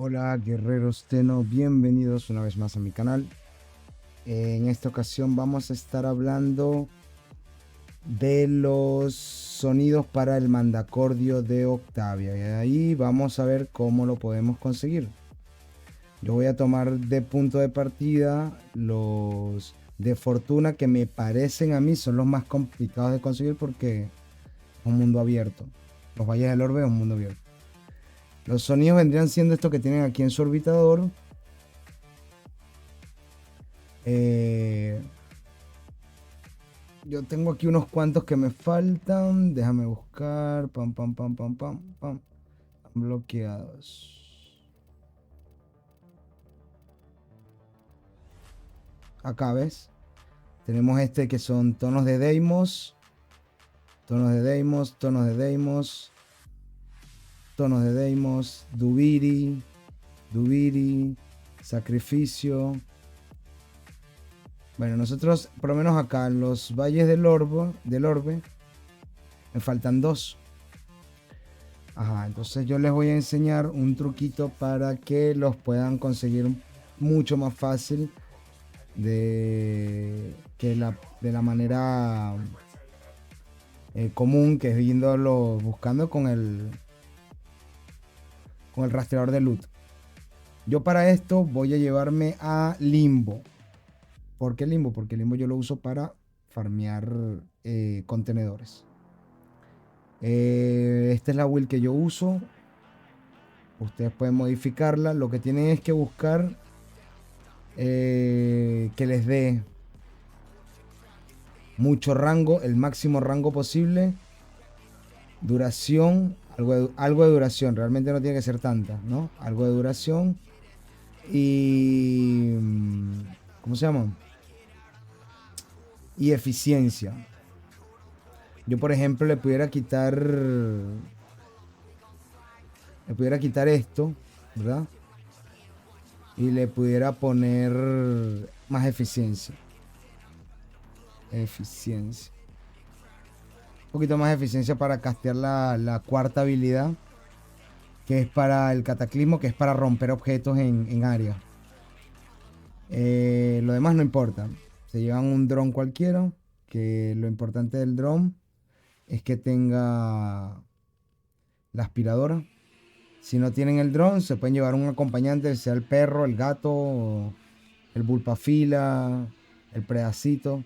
Hola guerreros Teno, bienvenidos una vez más a mi canal. En esta ocasión vamos a estar hablando de los sonidos para el mandacordio de Octavia, y ahí vamos a ver cómo lo podemos conseguir. Yo voy a tomar de punto de partida los de fortuna, que me parecen a mí son los más complicados de conseguir porque es un mundo abierto. Los valles del orbe es un mundo abierto. Los sonidos vendrían siendo estos que tienen aquí en su orbitador. Yo tengo aquí unos cuantos que me faltan. Déjame buscar. Pam, pam, pam, pam, pam, pam. Bloqueados. Acá ves. Tenemos este que son tonos de Deimos. Tonos de Deimos, tonos de Deimos. Tonos de Deimos. Dubiri. Dubiri. Sacrificio. Bueno, nosotros, por lo menos acá, en los valles del orbe, me faltan dos. Ajá, entonces yo les voy a enseñar un truquito para que los puedan conseguir mucho más fácil de la manera común, que es viéndolo, buscando con el rastreador de loot. Yo para esto voy a llevarme a Limbo. ¿Por qué Limbo? Porque Limbo yo lo uso para farmear contenedores. Esta es la build que yo uso. Ustedes pueden modificarla. Lo que tienen es que buscar que les dé mucho rango, el máximo rango posible. Duración, algo de duración. Realmente no tiene que ser tanta, ¿no? Algo de duración. Y... ¿cómo se llama? Y eficiencia. Yo, por ejemplo, le pudiera quitar esto, ¿verdad? Y le pudiera poner más eficiencia. Eficiencia. Un poquito más de eficiencia para castear la cuarta habilidad, que es para el cataclismo, que es para romper objetos en área. Lo demás no importa. Se llevan un dron cualquiera, que lo importante del dron es que tenga la aspiradora. Si no tienen el dron, se pueden llevar un acompañante, sea el perro, el gato, el bulpafila, el predacito.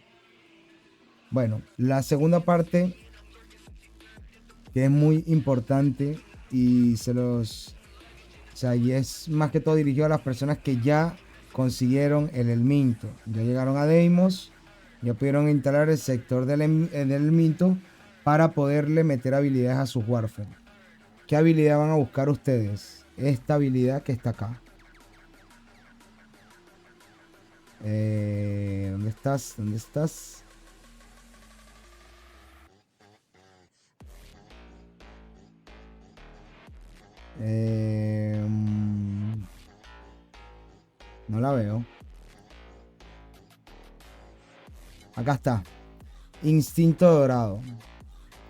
Bueno, la segunda parte, que es muy importante, y o sea, y es más que todo dirigido a las personas que ya consiguieron el Elminto, ya llegaron a Deimos, ya pudieron instalar el sector del Elminto para poderle meter habilidades a sus Warframe. ¿Qué habilidad van a buscar ustedes? Esta habilidad que está acá. ¿Dónde estás? ¿Dónde estás? No la veo. Acá está. Instinto dorado.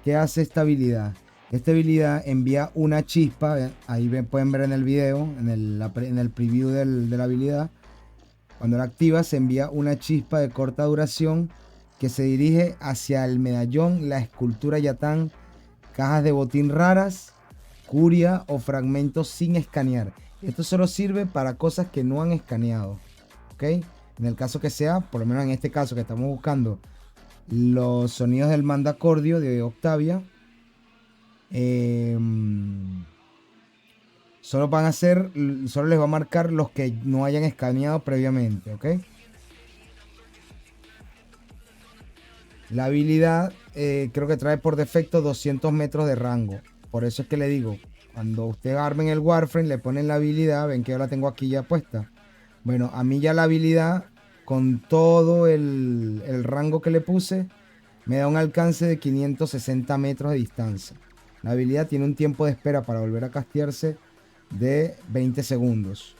¿Qué hace esta habilidad? Esta habilidad envía una chispa. Ahí pueden ver en el video, en el preview de la habilidad. Cuando la activa, se envía una chispa de corta duración que se dirige hacia el medallón, la escultura Yatán, cajas de botín raras, curia o fragmentos sin escanear. Esto solo sirve para cosas que no han escaneado, ¿ok? En el caso que sea, por lo menos en este caso que estamos buscando los sonidos del mandacordio de Octavia, solo les va a marcar los que no hayan escaneado previamente, ¿ok? La habilidad creo que trae por defecto 200 metros de rango. Por eso es que le digo, cuando ustedes armen el Warframe, le ponen la habilidad. Ven que yo la tengo aquí ya puesta. Bueno, a mí ya la habilidad, con todo el rango que le puse, me da un alcance de 560 metros de distancia. La habilidad tiene un tiempo de espera para volver a castearse de 20 segundos.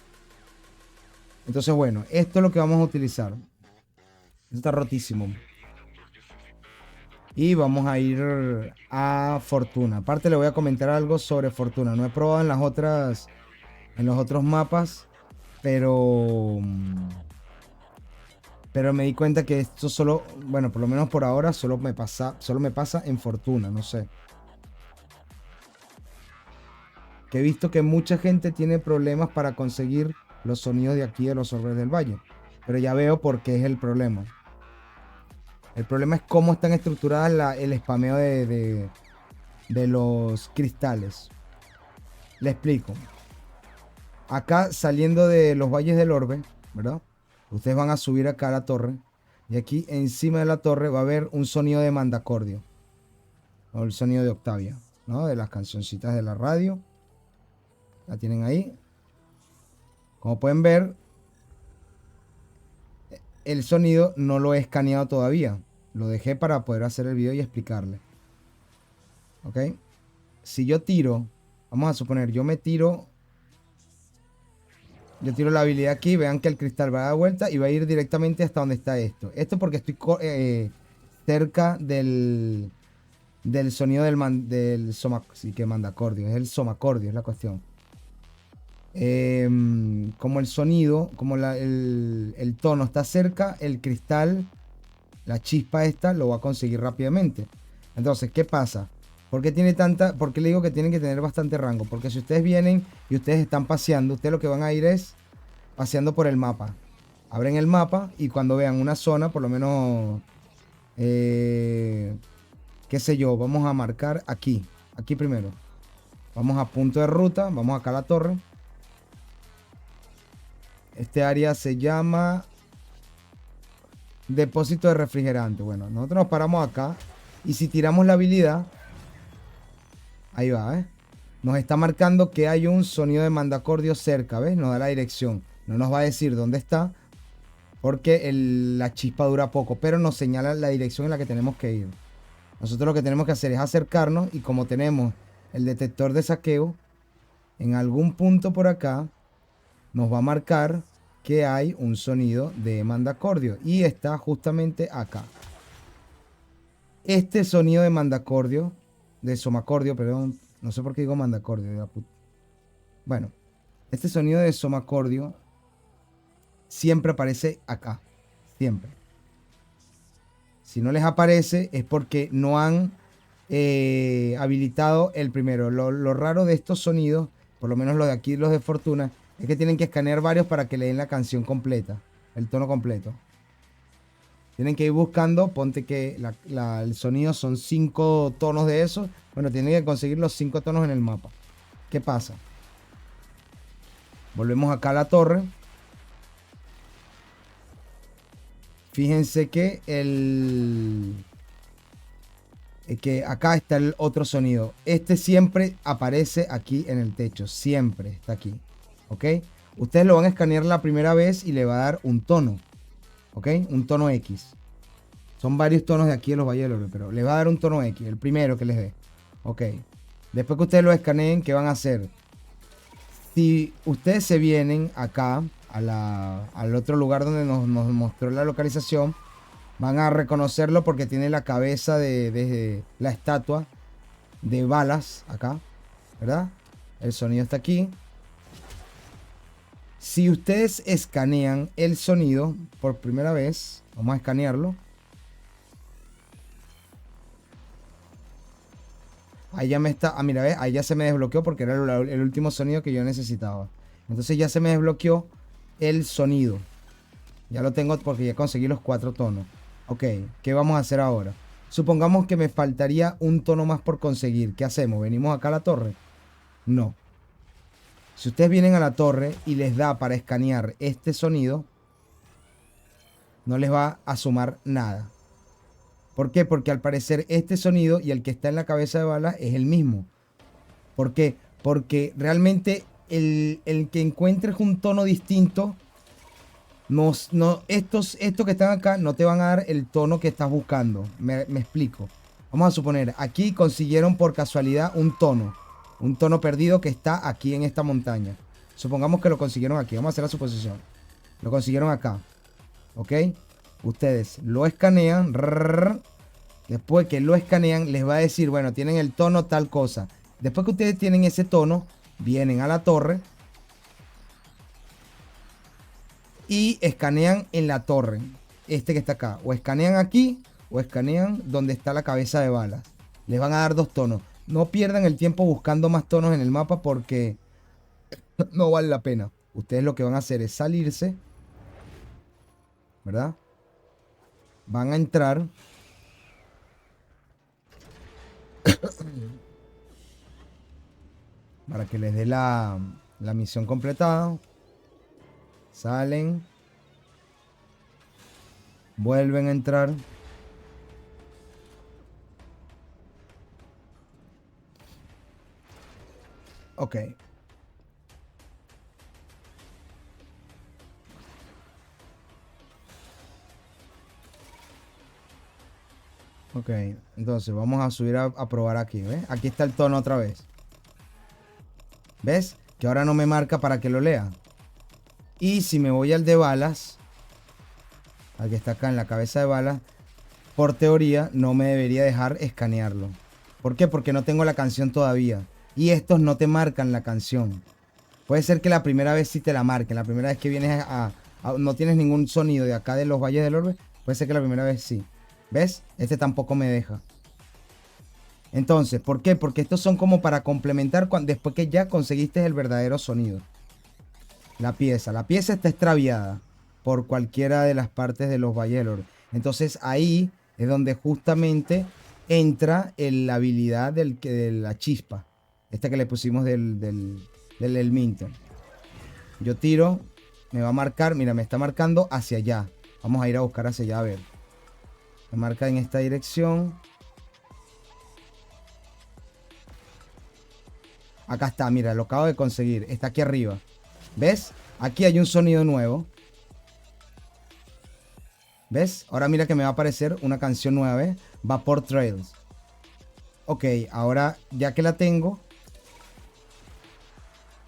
Entonces, bueno, esto es lo que vamos a utilizar. Esto está rotísimo. Y vamos a ir a Fortuna. Aparte le voy a comentar algo sobre Fortuna. No he probado en las otras en los otros mapas, pero me di cuenta que esto solo, bueno, por lo menos por ahora solo me pasa en Fortuna, no sé. Que he visto que mucha gente tiene problemas para conseguir los sonidos de aquí de los orbes del valle, pero ya veo por qué es el problema. El problema es cómo están estructuradas el spameo de los cristales. Le explico. Acá saliendo de los valles del orbe, ¿verdad? Ustedes van a subir acá a la torre. Y aquí encima de la torre va a haber un sonido de mandacordio. O el sonido de Octavia, ¿no? De las cancioncitas de la radio. La tienen ahí. Como pueden ver, el sonido no lo he escaneado todavía. Lo dejé para poder hacer el video y explicarle. ¿Ok? Si yo tiro, vamos a suponer, yo tiro la habilidad aquí, vean que el cristal va a dar vuelta y va a ir directamente hasta donde está esto. Esto porque estoy cerca del sonido del sí, que mandacordio. Es el somacordio, es la cuestión. Como el sonido, como el tono está cerca, el cristal, la chispa esta, lo va a conseguir rápidamente. Entonces, ¿qué pasa? ¿Por qué le digo que tienen que tener bastante rango? Porque si ustedes vienen y ustedes están paseando, ustedes lo que van a ir es paseando por el mapa. Abren el mapa y cuando vean una zona, por lo menos, qué sé yo, vamos a marcar aquí primero. Vamos a punto de ruta, vamos acá a la torre. Este área se llama depósito de refrigerante. Bueno, nosotros nos paramos acá y si tiramos la habilidad, ahí va, ¿eh? Nos está marcando que hay un sonido de mandacordio cerca, ¿ves? Nos da la dirección. No nos va a decir dónde está porque la chispa dura poco, pero nos señala la dirección en la que tenemos que ir. Nosotros lo que tenemos que hacer es acercarnos y como tenemos el detector de saqueo, en algún punto por acá nos va a marcar que hay un sonido de mandacordio y está justamente acá. Este sonido de mandacordio, de somacordio, perdón, no sé por qué digo mandacordio. Bueno, este sonido de somacordio siempre aparece acá, siempre. Si no les aparece es porque no han habilitado el primero. Lo raro de estos sonidos, por lo menos lo de aquí, los de Fortuna, es que tienen que escanear varios para que le den la canción completa, el tono completo. Tienen que ir buscando, ponte que el sonido son 5 tonos de eso. Bueno, tienen que conseguir los 5 tonos en el mapa. ¿Qué pasa? Volvemos acá a la torre. Fíjense que que acá está el otro sonido. Este siempre aparece aquí en el techo. Siempre está aquí. ¿Ok? Ustedes lo van a escanear la primera vez y le va a dar un tono. ¿Ok? Un tono X. Son varios tonos de aquí en los Valles del Orbe, pero le va a dar un tono X. El primero que les dé. ¿Ok? Después que ustedes lo escaneen, ¿qué van a hacer? Si ustedes se vienen acá al otro lugar donde nos mostró la localización, van a reconocerlo porque tiene la cabeza de la estatua de balas acá, ¿verdad? El sonido está aquí. Si ustedes escanean el sonido por primera vez, vamos a escanearlo. Ahí ya me está, mira, ¿ves? Ahí ya se me desbloqueó porque era el último sonido que yo necesitaba. Entonces ya se me desbloqueó el sonido. Ya lo tengo porque ya conseguí los 4 tonos. Ok, ¿qué vamos a hacer ahora? Supongamos que me faltaría un tono más por conseguir. ¿Qué hacemos? ¿Venimos acá a la torre? No. Si ustedes vienen a la torre y les da para escanear este sonido, no les va a sumar nada. ¿Por qué? Porque al parecer este sonido y el que está en la cabeza de bala es el mismo. ¿Por qué? Porque realmente el que encuentres un tono distinto, estos que están acá no te van a dar el tono que estás buscando. Me explico. Vamos a suponer, aquí consiguieron por casualidad un tono perdido que está aquí en esta montaña. Supongamos que lo consiguieron aquí. Vamos a hacer la suposición. Lo consiguieron acá. ¿Ok? Ustedes lo escanean. Después que lo escanean, les va a decir, bueno, tienen el tono tal cosa. Después que ustedes tienen ese tono, vienen a la torre y escanean en la torre. Este que está acá. O escanean aquí o escanean donde está la cabeza de balas. Les van a dar 2 tonos. No pierdan el tiempo buscando más tonos en el mapa porque no vale la pena. Ustedes lo que van a hacer es salirse, ¿verdad? Van a entrar. Para que les dé la misión completada. Salen. Vuelven a entrar. Ok. Ok, entonces vamos a subir a probar aquí, ¿ves? Aquí está el tono otra vez. ¿Ves? Que ahora no me marca para que lo lea. Y si me voy al de balas, al que está acá en la cabeza de balas, por teoría no me debería dejar escanearlo. ¿Por qué? Porque no tengo la canción todavía. Y estos no te marcan la canción. Puede ser que la primera vez sí te la marquen. La primera vez que vienes no tienes ningún sonido de acá de los Valles del Orbe. Puede ser que la primera vez sí. ¿Ves? Este tampoco me deja. Entonces, ¿por qué? Porque estos son como para complementar después que ya conseguiste el verdadero sonido. La pieza está extraviada por cualquiera de las partes de los Valles del Orbe. Entonces ahí es donde justamente entra la habilidad de la chispa. Esta que le pusimos del Elminton. Yo tiro, me va a marcar, mira, me está marcando hacia allá. Vamos a ir a buscar hacia allá, a ver. Me marca en esta dirección. Acá está, mira, lo acabo de conseguir. Está aquí arriba. ¿Ves? Aquí hay un sonido nuevo. ¿Ves? Ahora mira que me va a aparecer una canción nueva, ¿ves? Vapor Trails. Ok, ahora ya que la tengo,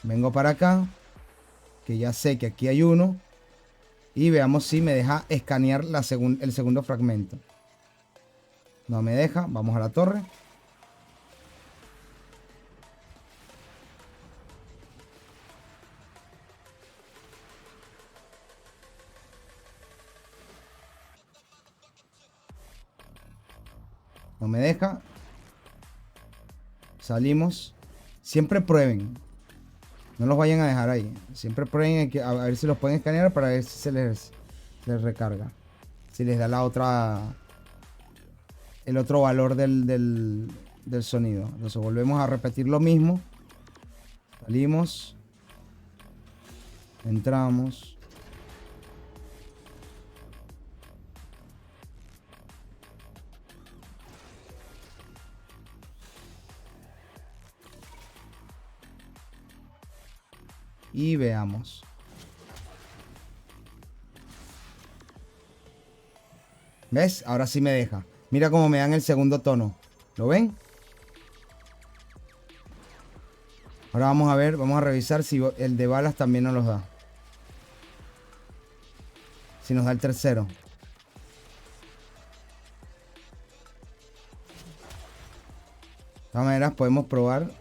vengo para acá, que ya sé que aquí hay uno. Y veamos si me deja escanear el segundo fragmento. No me deja, vamos a la torre. No me deja. Salimos. Siempre prueben. No los vayan a dejar ahí. Siempre prueben a ver si los pueden escanear para ver si se les recarga. Si les da el otro valor del sonido. Entonces volvemos a repetir lo mismo. Salimos. Entramos. Y veamos. ¿Ves? Ahora sí me deja. Mira cómo me dan el segundo tono. ¿Lo ven? Ahora vamos a ver, vamos a revisar si el de balas también nos los da. Si nos da el tercero. De todas maneras podemos probar.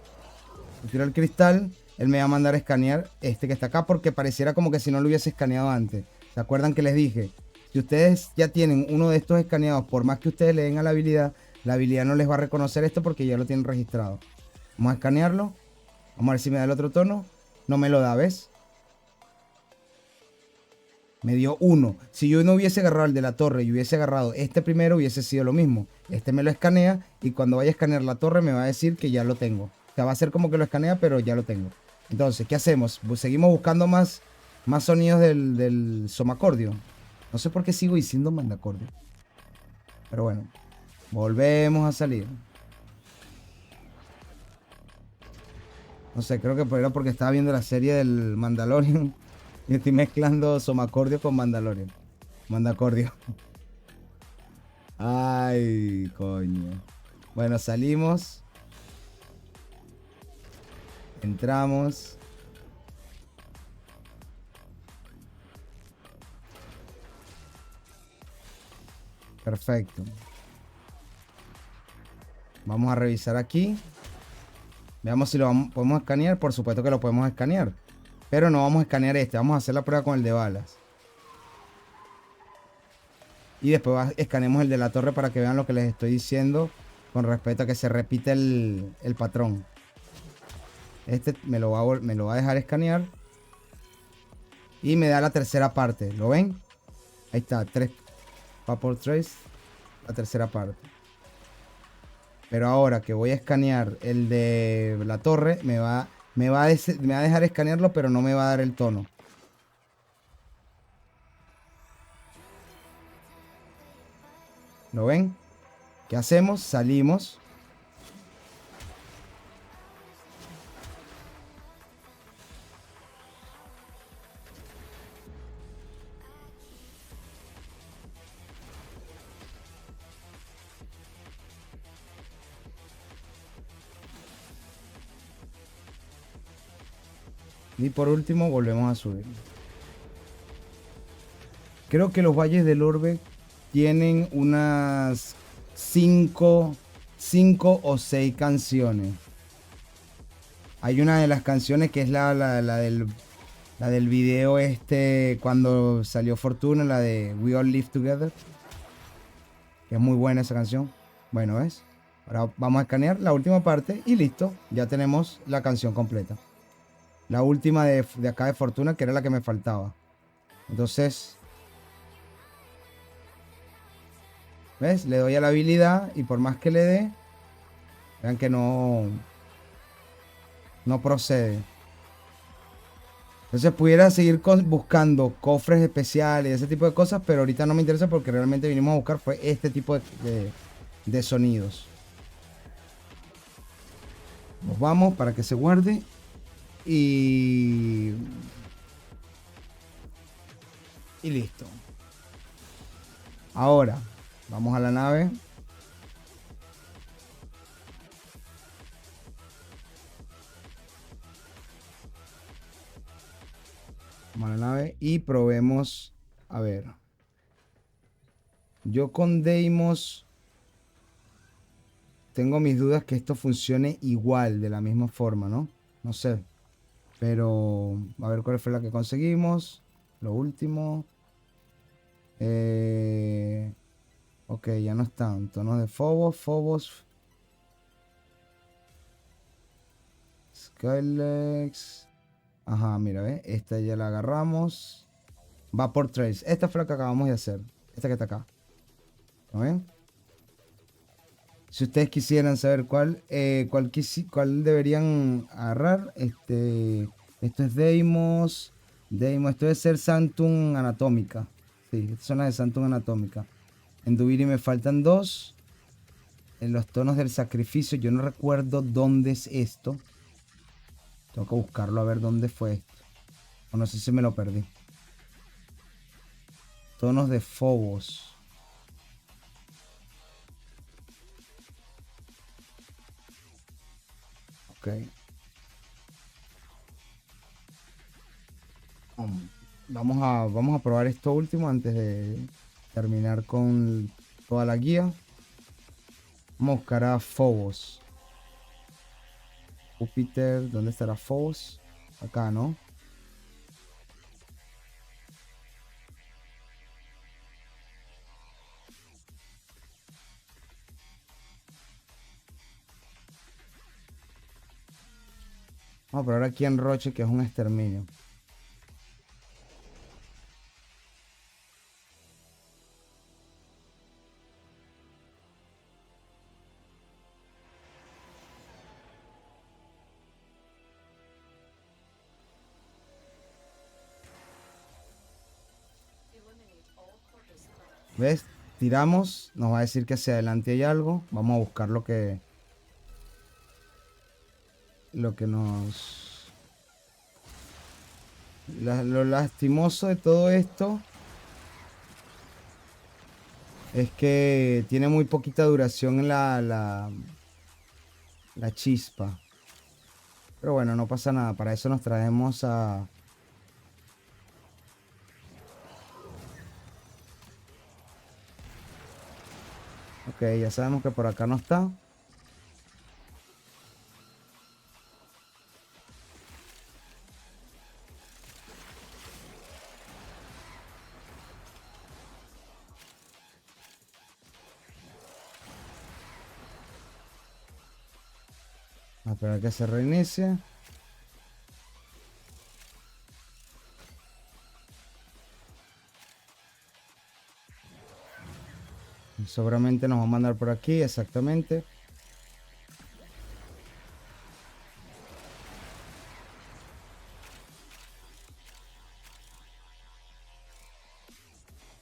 Tiro el cristal. Él me va a mandar a escanear este que está acá porque pareciera como que si no lo hubiese escaneado antes. ¿Se acuerdan que les dije? Si ustedes ya tienen uno de estos escaneados, por más que ustedes le den a la habilidad no les va a reconocer esto porque ya lo tienen registrado. Vamos a escanearlo. Vamos a ver si me da el otro tono. No me lo da, ¿ves? Me dio 1. Si yo no hubiese agarrado el de la torre y hubiese agarrado este primero, hubiese sido lo mismo. Este me lo escanea y cuando vaya a escanear la torre me va a decir que ya lo tengo. O sea, va a ser como que lo escanea, pero ya lo tengo. Entonces, ¿qué hacemos? Pues seguimos buscando más sonidos del somacordio. No sé por qué sigo diciendo mandacordio. Pero bueno, volvemos a salir. No sé, creo que era porque estaba viendo la serie del Mandalorian. Y estoy mezclando somacordio con Mandalorian. Mandacordio. Ay, coño. Bueno, salimos. Entramos. Perfecto. Vamos a revisar aquí. Veamos si lo podemos escanear. Por supuesto que lo podemos escanear. Pero no vamos a escanear este. Vamos a hacer la prueba con el de balas. Y después escaneemos el de la torre para que vean lo que les estoy diciendo con respecto a que se repite el patrón. Este me lo va a dejar escanear. Y me da la tercera parte. ¿Lo ven? Ahí está. 3 Vapor Trace. La tercera parte. Pero ahora que voy a escanear el de la torre, me va a dejar escanearlo, pero no me va a dar el tono. ¿Lo ven? ¿Qué hacemos? Salimos. Y por último volvemos a subir. Creo que los valles del orbe tienen unas 5 o 6 canciones. Hay una de las canciones que es la del video este cuando salió Fortuna, la de We All Live Together. Que es muy buena esa canción. Bueno, ¿ves? Ahora vamos a escanear la última parte y listo. Ya tenemos la canción completa. La última de acá de Fortuna, que era la que me faltaba. Entonces, ¿ves? Le doy a la habilidad y por más que le dé, vean que no procede. Entonces pudiera seguir buscando cofres especiales y ese tipo de cosas, pero ahorita no me interesa porque realmente vinimos a buscar fue este tipo de sonidos. Nos vamos para que se guarde y listo. Ahora, vamos a la nave. Vamos a la nave y probemos. A ver. Yo con Deimos tengo mis dudas que esto funcione igual, de la misma forma, ¿no? No sé. Pero a ver cuál fue la que conseguimos. Lo último. Ok, ya no están. Tonos de Phobos. Skylex. Ajá, mira, ¿ves? Esta ya la agarramos. Vapor Trace. Esta fue la que acabamos de hacer. Esta que está acá. ¿Lo ven? Si ustedes quisieran saber cuál deberían agarrar, esto es Deimos. Esto debe ser Sanctum Anatómica. Sí, estas son las de Sanctum Anatómica. En Duviri me faltan 2. En los tonos del sacrificio, yo no recuerdo dónde es esto. Tengo que buscarlo a ver dónde fue esto. O no sé si me lo perdí. Tonos de Phobos. Ok. Vamos a probar esto último antes de terminar con toda la guía. Vamos a buscar a Phobos. Júpiter, ¿dónde estará Phobos? Acá, ¿no? Vamos a probar aquí en Roche, que es un exterminio. ¿Ves? Tiramos, nos va a decir que hacia adelante hay algo. Vamos a buscar lo que nos... Lo lastimoso de todo esto es que tiene muy poquita duración en la chispa. Pero bueno, no pasa nada. Para eso nos traemos a... Ok, ya sabemos que por acá no está. A esperar que se reinicie. Seguramente nos va a mandar por aquí, exactamente.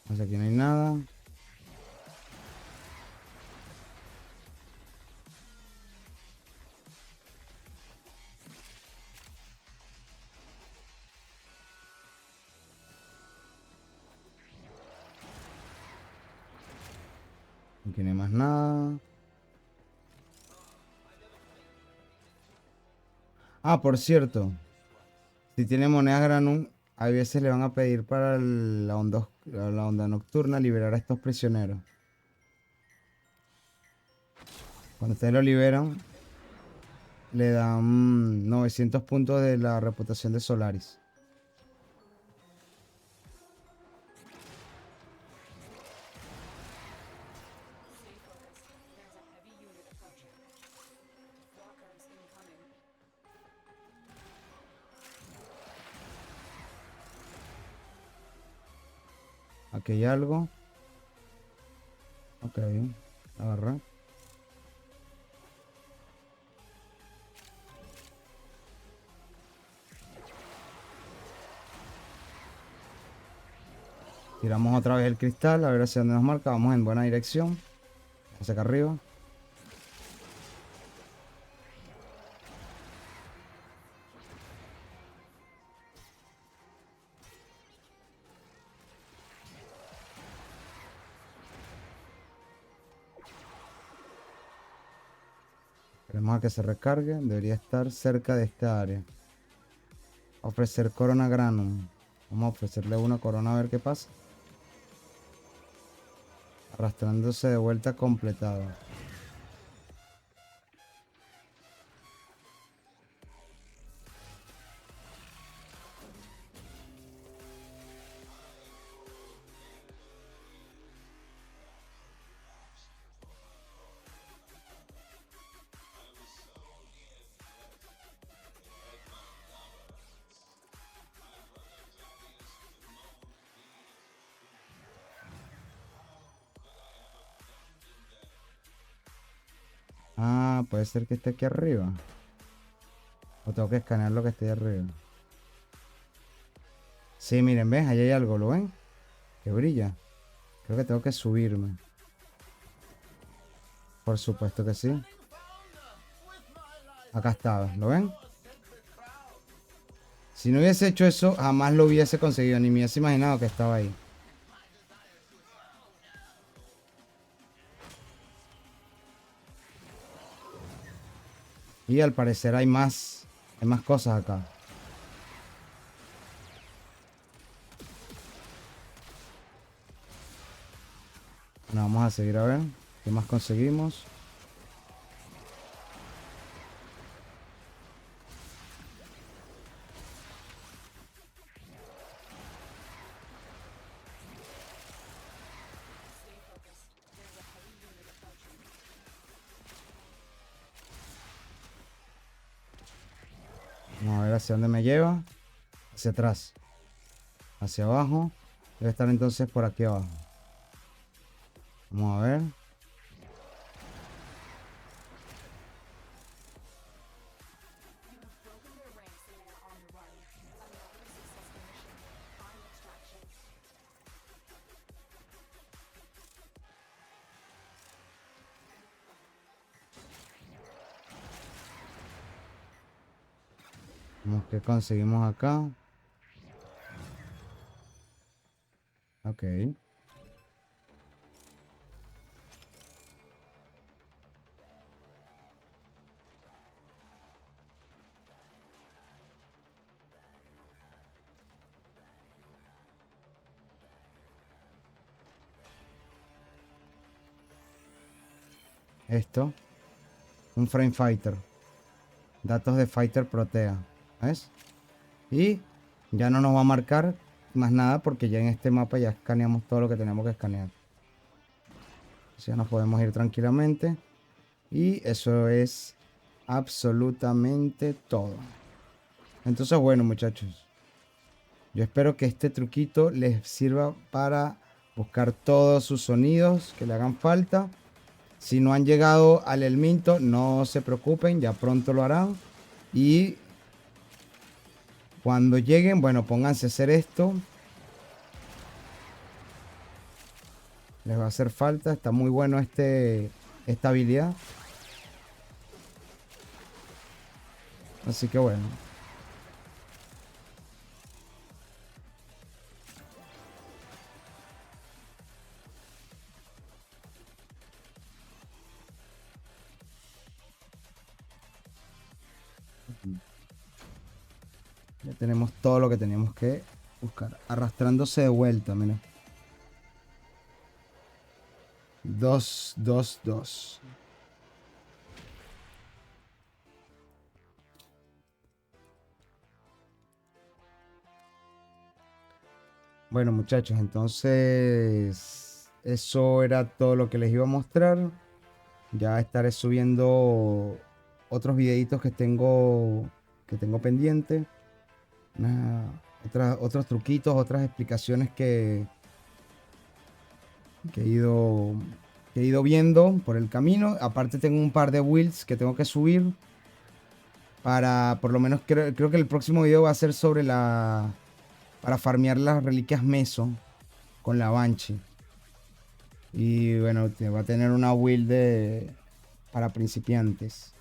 Pues aquí no hay nada. Aquí no hay más nada. Ah, por cierto. Si tiene monedas Granum, a veces le van a pedir para la onda nocturna liberar a estos prisioneros. Cuando ustedes lo liberan, le dan 900 puntos de la reputación de Solaris. Aquí hay algo. Ok, agarra. Tiramos otra vez el cristal, a ver hacia dónde nos marca. Vamos en buena dirección. Hacia acá arriba. Esperemos a que se recargue. Debería estar cerca de esta área. Ofrecer corona granum. Vamos a ofrecerle una corona a ver qué pasa. Arrastrándose de vuelta completado. Ah, puede ser que esté aquí arriba. O tengo que escanear lo que esté ahí arriba. Sí, miren, ¿ves? Ahí hay algo, ¿lo ven? Que brilla. Creo que tengo que subirme. Por supuesto que sí. Acá está, ¿lo ven? Si no hubiese hecho eso, jamás lo hubiese conseguido. Ni me hubiese imaginado que estaba ahí. Y al parecer hay más cosas acá. Bueno, vamos a seguir a ver qué más conseguimos. Vamos a ver hacia dónde me lleva. Hacia atrás. Hacia abajo. Debe estar entonces por aquí abajo. Vamos a ver. Vamos, ¿qué conseguimos acá? Ok. Esto. Un frame fighter. Datos de fighter protea. ¿Ves? Y ya no nos va a marcar más nada porque ya en este mapa ya escaneamos todo lo que tenemos que escanear. Así ya nos podemos ir tranquilamente. Y eso es absolutamente todo. Entonces, bueno, muchachos, yo espero que este truquito les sirva para buscar todos sus sonidos que le hagan falta. Si no han llegado al Elminto, no se preocupen, ya pronto lo harán. Y cuando lleguen, bueno, pónganse a hacer esto. Les va a hacer falta, está muy bueno esta habilidad. Así que bueno. Ya tenemos todo lo que teníamos que buscar. Arrastrándose de vuelta, mira. 2, 2, 2. Bueno, muchachos, entonces eso era todo lo que les iba a mostrar. Ya estaré subiendo otros videitos que tengo pendiente. Otros truquitos, otras explicaciones que he ido viendo por el camino. Aparte tengo un par de builds que tengo que subir. Para, por lo menos creo que el próximo video va a ser sobre para farmear las reliquias Meso con la Banshee. Y bueno, va a tener una build para principiantes.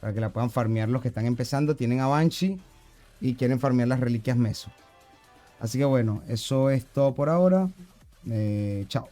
Para que la puedan farmear los que están empezando. Tienen a Banshee y quieren farmear las reliquias Meso. Así que bueno, eso es todo por ahora. Chao.